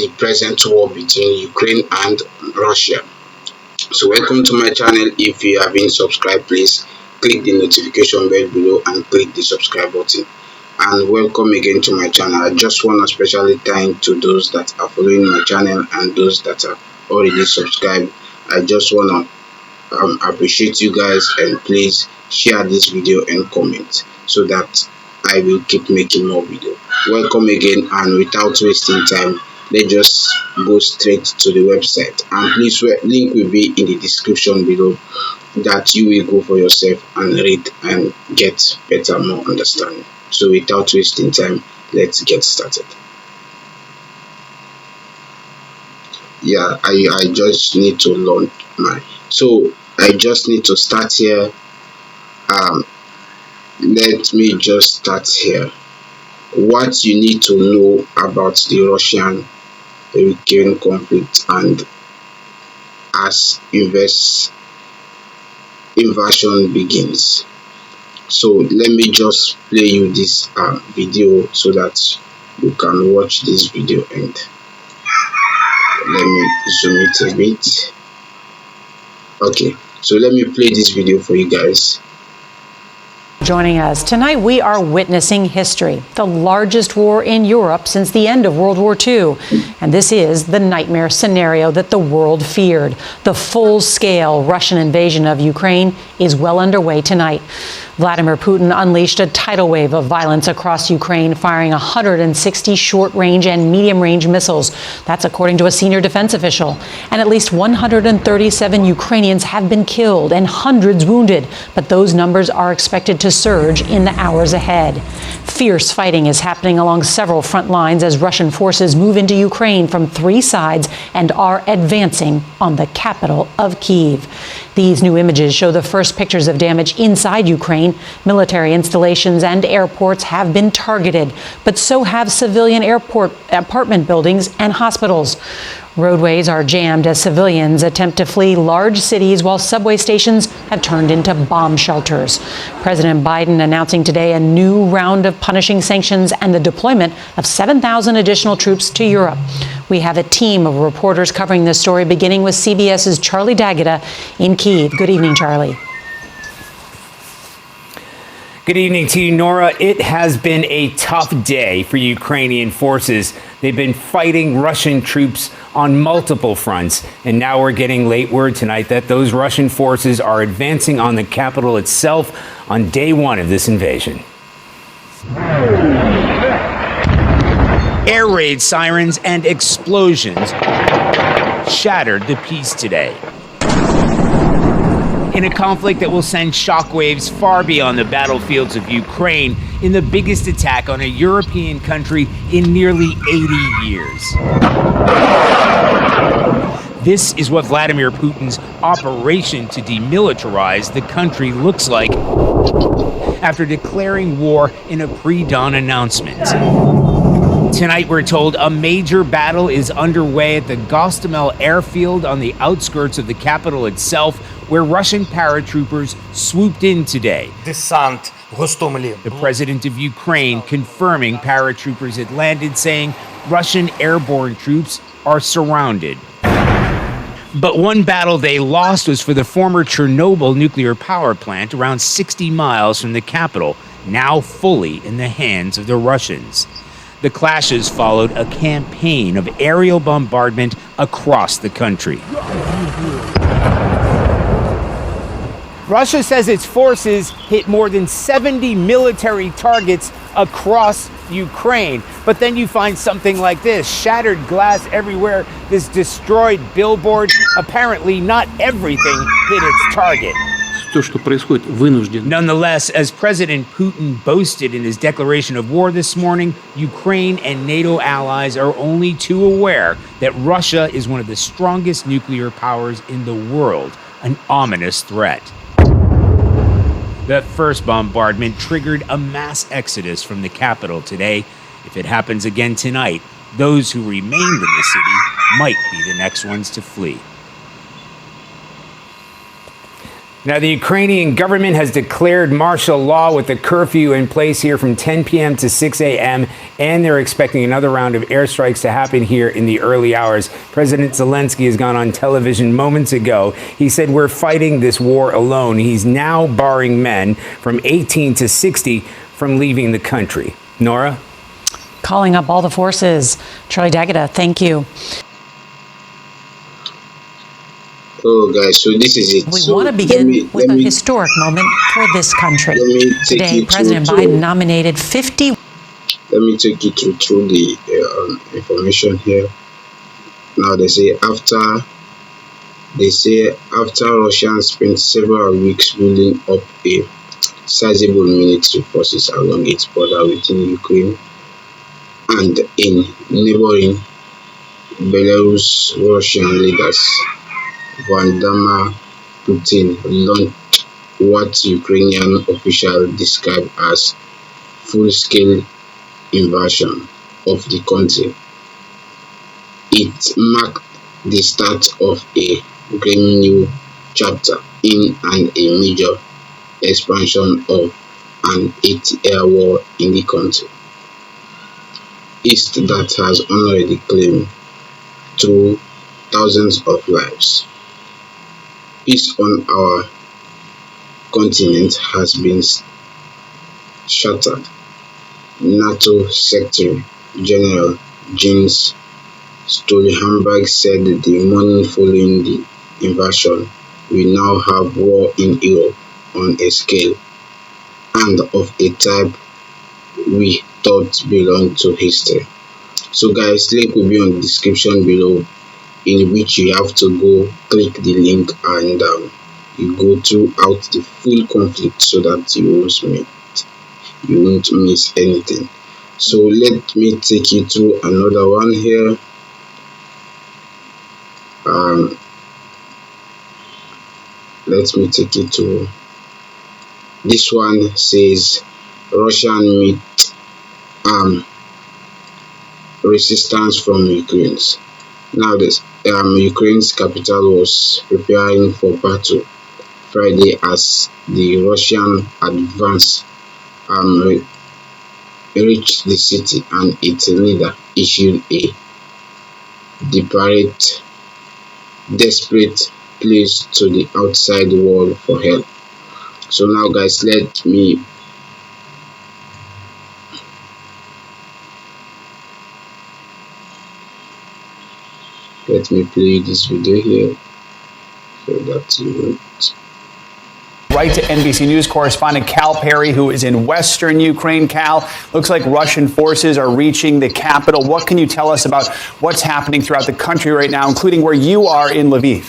the present war between Ukraine and Russia. So welcome to my channel. If you haven't subscribed, please click the notification bell below and click the subscribe button. And welcome again to my channel. I just want to specially thank to those that are following my channel and those that are already subscribed. I just want to appreciate you guys, and please share this video and comment so that I will keep making more video. Welcome again, and without wasting time, let's just go straight to the website, and please, link will be in the description below, that you will go for yourself and read and get better, more understanding. So without wasting time, let's get started. Yeah, I just need to launch my, so I just need to start here. Let me just start here. What you need to know about the Russian-Ukraine conflict, and as invasion begins. So let me just play you this video so that you can watch this video, and let me zoom it a bit. Okay, so let me play this video for you guys. Joining us tonight, we are witnessing history, the largest war in Europe since the end of World War II. And this is the nightmare scenario that the world feared. The full-scale Russian invasion of Ukraine is well underway tonight. Vladimir Putin unleashed a tidal wave of violence across Ukraine, firing 160 short-range and medium-range missiles. That's according to a senior defense official. And at least 137 Ukrainians have been killed and hundreds wounded. But those numbers are expected to surge in the hours ahead. Fierce fighting is happening along several front lines as Russian forces move into Ukraine from three sides and are advancing on the capital of Kyiv. These new images show the first pictures of damage inside Ukraine. Military installations and airports have been targeted, but so have civilian apartment buildings and hospitals. Roadways are jammed as civilians attempt to flee large cities, while subway stations have turned into bomb shelters. President Biden announcing today a new round of punishing sanctions and the deployment of 7,000 additional troops to Europe. We have a team of reporters covering this story, beginning with CBS's Charlie D'Agata in Kyiv. Good evening, Charlie. Good evening to you, Nora. It has been a tough day for Ukrainian forces. They've been fighting Russian troops on multiple fronts, and now we're getting late word tonight that those Russian forces are advancing on the capital itself on day one of this invasion. Air raid sirens and explosions shattered the peace today. In a conflict that will send shockwaves far beyond the battlefields of Ukraine, in the biggest attack on a European country in nearly 80 years. This is what Vladimir Putin's operation to demilitarize the country looks like after declaring war in a pre-dawn announcement. Tonight, we're told a major battle is underway at the Gostomel airfield on the outskirts of the capital itself, where Russian paratroopers swooped in today. The president of Ukraine confirming paratroopers had landed, saying Russian airborne troops are surrounded. But one battle they lost was for the former Chernobyl nuclear power plant around 60 miles from the capital, now fully in the hands of the Russians. The clashes followed a campaign of aerial bombardment across the country. Russia says its forces hit more than 70 military targets across Ukraine. But then you find something like this: shattered glass everywhere, this destroyed billboard. Apparently not everything hit its target. Nonetheless, as President Putin boasted in his declaration of war this morning, Ukraine and NATO allies are only too aware that Russia is one of the strongest nuclear powers in the world, an ominous threat. The first bombardment triggered a mass exodus from the capital today. If it happens again tonight, those who remained in the city might be the next ones to flee. Now, the Ukrainian government has declared martial law with a curfew in place here from 10 p.m. to 6 a.m., and they're expecting another round of airstrikes to happen here in the early hours. President Zelensky has gone on television moments ago. He said, "We're fighting this war alone." He's now barring men from 18 to 60 from leaving the country. Nora? Calling up all the forces. Charlie D'Agata, thank you. Oh, guys, so this is it. We So want to begin with a historic moment for this country. Today, President Biden nominated 50. Let me take you through the information here. Now, they say after Russia spent several weeks building up a sizable military forces along its border within Ukraine and in neighboring Belarus, Russian leaders Vladimir Putin launched what Ukrainian officials describe as full-scale invasion of the country. It marked the start of a grim new chapter in a major expansion of an 8-year war in the country. East that has already claimed through thousands of lives. Peace on our continent has been shattered. NATO Secretary General Jens Stoltenberg said the morning following the invasion, "We now have war in Europe on a scale and of a type we thought belonged to history." So guys, link will be on the description below, in which you have to go click the link and you go throughout the full conflict so that you won't miss anything. So let me take you through another one here. Let me take you to this one. Says Russian meet resistance from Ukraine. Now this Ukraine's capital was preparing for battle Friday as the Russian advance reached the city, and its leader issued a desperate pleas to the outside world for help. So now guys, let me play this video here so that you won't. Right to NBC News correspondent Cal Perry, who is in western Ukraine. Cal, looks like Russian forces are reaching the capital. What can you tell us about what's happening throughout the country right now, including where you are in Lviv?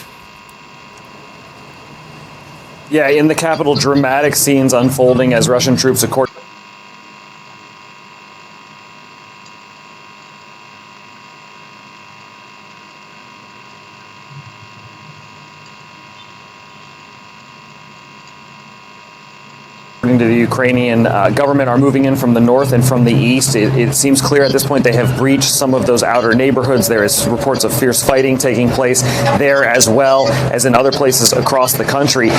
Yeah, in the capital, dramatic scenes unfolding as Russian troops, according to the Ukrainian government, are moving in from the north and from the east. It seems clear at this point they have breached some of those outer neighborhoods. There is reports of fierce fighting taking place there, as well as in other places across the country.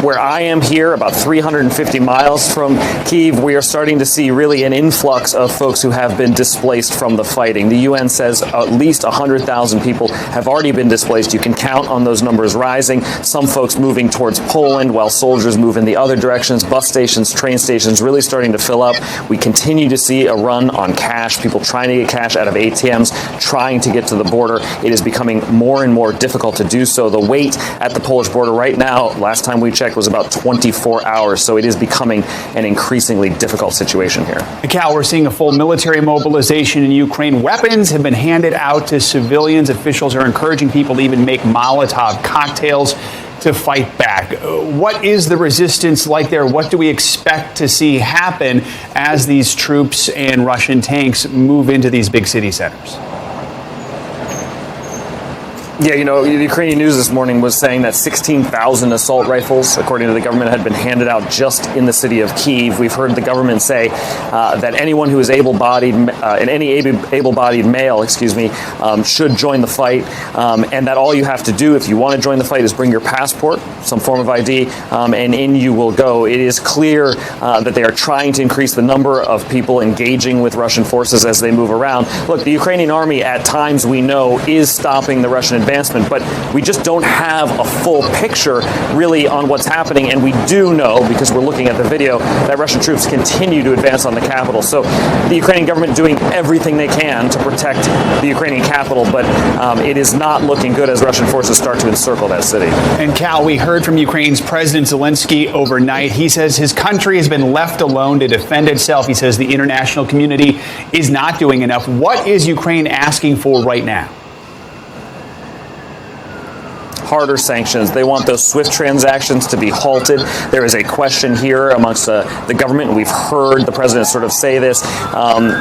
Where I am here, about 350 miles from Kyiv, we are starting to see really an influx of folks who have been displaced from the fighting. The UN says at least 100,000 people have already been displaced. You can count on those numbers rising. Some folks moving towards Poland while soldiers move in the other directions. Bus stations, train stations really starting to fill up. We continue to see a run on cash, people trying to get cash out of ATMs, trying to get to the border. It is becoming more and more difficult to do so. The wait at the Polish border right now, last time we checked, was about 24 hours. So it is becoming an increasingly difficult situation here. Cal, we're seeing a full military mobilization in Ukraine. Weapons have been handed out to civilians. Officials are encouraging people to even make Molotov cocktails to fight back. What is the resistance like there? What do we expect to see happen as these troops and Russian tanks move into these big city centers? Yeah, the Ukrainian news this morning was saying that 16,000 assault rifles, according to the government, had been handed out just in the city of Kyiv. We've heard the government say that anyone who is able-bodied, and any able-bodied male, should join the fight, and that all you have to do if you want to join the fight is bring your passport, some form of ID, and in you will go. It is clear that they are trying to increase the number of people engaging with Russian forces as they move around. Look, the Ukrainian army at times, we know, is stopping the Russian advancement, but we just don't have a full picture really on what's happening, and we do know, because we're looking at the video, that Russian troops continue to advance on the capital. So the Ukrainian government doing everything they can to protect the Ukrainian capital, but it is not looking good as Russian forces start to encircle that city. And Cal, we heard from Ukraine's President Zelensky overnight. He says his country has been left alone to defend itself. He says the international community is not doing enough. What is Ukraine asking for right now? Harder sanctions. They want those SWIFT transactions to be halted. There is a question here amongst the government. We've heard the president sort of say this.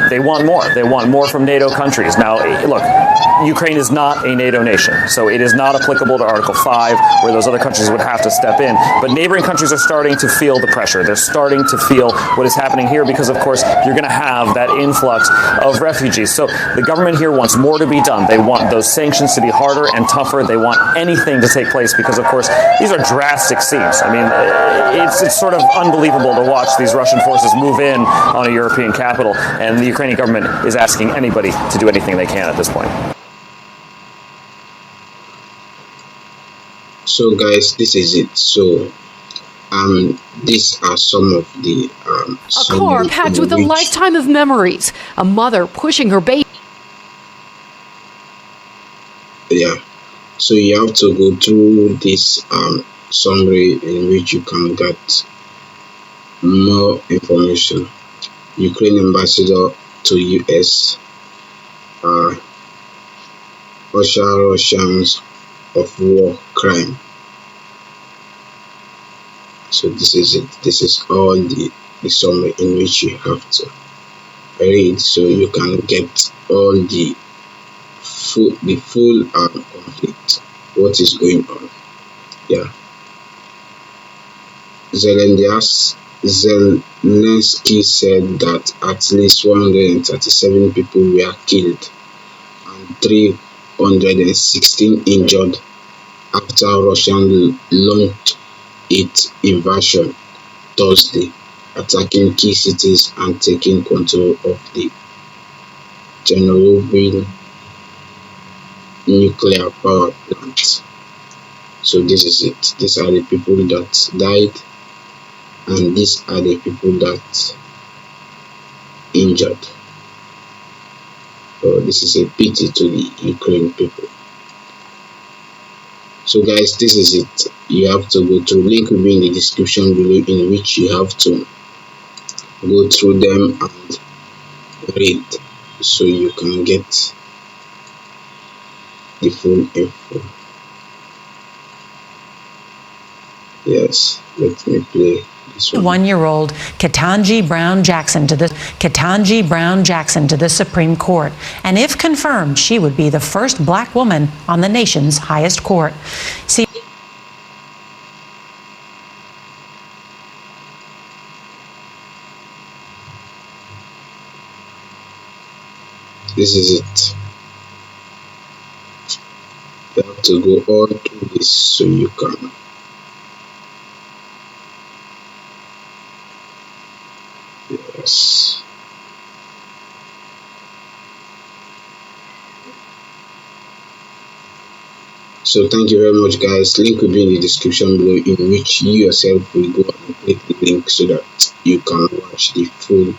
They want more. They want more from NATO countries. Now, look, Ukraine is not a NATO nation, so it is not applicable to Article 5, where those other countries would have to step in. But neighboring countries are starting to feel the pressure. They're starting to feel what is happening here because, of course, you're going to have that influx of refugees. So the government here wants more to be done. They want those sanctions to be harder and tougher. They want anything to take place because, of course, these are drastic scenes. I mean, it's sort of unbelievable to watch these Russian forces move in on a European capital, and the Ukrainian government is asking anybody to do anything they can at this point. So guys, this is it. So these are some of the a car packed with a lifetime of memories, a mother pushing her baby. Yeah, so you have to go through this summary in which you can get more information. Ukraine ambassador to US, Russians of war crime. So this is it. This is all the summary in which you have to read, so you can get all the full conflict, what is going on. Yeah, Zelensky said that at least 137 people were killed and 316 injured after Russia launched its invasion Thursday, attacking key cities and taking control of the Chernobyl nuclear power plant. So this is it. These are the people that died, and these are the people that injured. So this is a pity to the Ukraine people. So guys, this is it. You have to go through, link will be in the description below, in which you have to go through them and read, so you can get the full info. Yes, let me play this one. 1-year-old Ketanji Brown Jackson to the Supreme Court, and if confirmed, she would be the first black woman on the nation's highest court. See, this is it. You have to go all through this so you can. Yes. So thank you very much guys. Link will be in the description below, in which you yourself will go and click the link so that you can watch the full,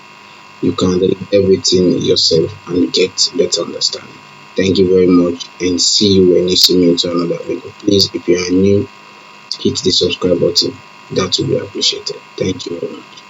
you can read everything yourself and get better understanding. Thank you very much, and see you when you see me into another video. Please, if you are new, hit the subscribe button. That will be appreciated. Thank you very much.